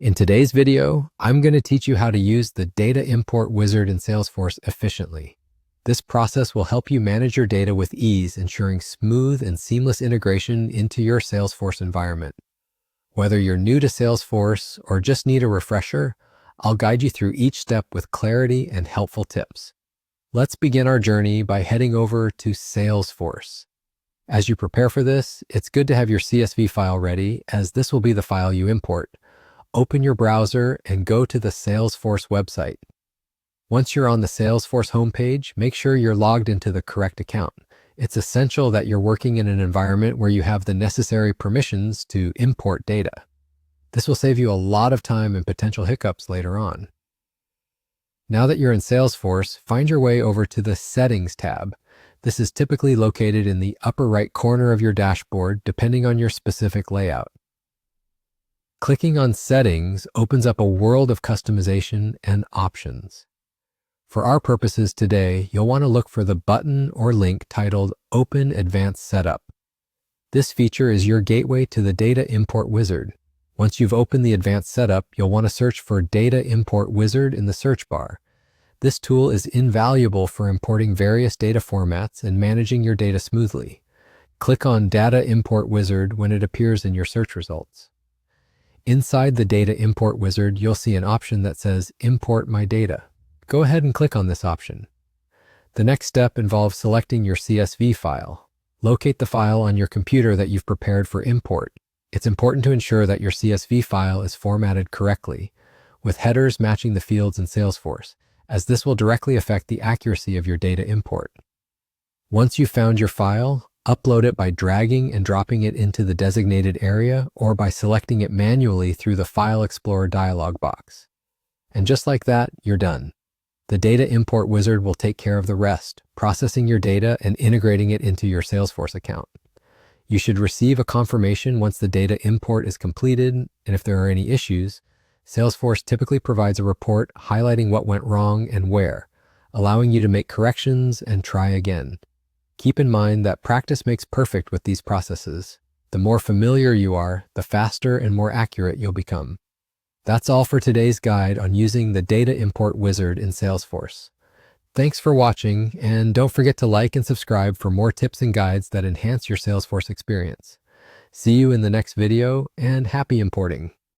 In today's video, I'm going to teach you how to use the data import wizard in Salesforce efficiently. This process will help you manage your data with ease, ensuring smooth and seamless integration into your Salesforce environment. Whether you're new to Salesforce or just need a refresher, I'll guide you through each step with clarity and helpful tips. Let's begin our journey by heading over to Salesforce. As you prepare for this, it's good to have your CSV file ready, as this will be the file you import. Open your browser and go to the Salesforce website. Once you're on the Salesforce homepage, make sure you're logged into the correct account. It's essential that you're working in an environment where you have the necessary permissions to import data. This will save you a lot of time and potential hiccups later on. Now that you're in Salesforce, find your way over to the Settings tab. This is typically located in the upper right corner of your dashboard, depending on your specific layout. Clicking on Settings opens up a world of customization and options. For our purposes today, you'll want to look for the button or link titled Open Advanced Setup. This feature is your gateway to the Data Import Wizard. Once you've opened the Advanced Setup, you'll want to search for Data Import Wizard in the search bar. This tool is invaluable for importing various data formats and managing your data smoothly. Click on Data Import Wizard when it appears in your search results. Inside the Data Import Wizard, you'll see an option that says Import My Data. Go ahead and click on this option. The next step involves selecting your CSV file. Locate the file on your computer that you've prepared for import. It's important to ensure that your CSV file is formatted correctly, with headers matching the fields in Salesforce, as this will directly affect the accuracy of your data import. Once you've found your file, upload it by dragging and dropping it into the designated area or by selecting it manually through the File Explorer dialog box. And just like that, you're done. The Data Import Wizard will take care of the rest, processing your data and integrating it into your Salesforce account. You should receive a confirmation once the data import is completed, and if there are any issues, Salesforce typically provides a report highlighting what went wrong and where, allowing you to make corrections and try again. Keep in mind that practice makes perfect with these processes. The more familiar you are, the faster and more accurate you'll become. That's all for today's guide on using the Data Import Wizard in Salesforce. Thanks for watching, and don't forget to like and subscribe for more tips and guides that enhance your Salesforce experience. See you in the next video, and happy importing!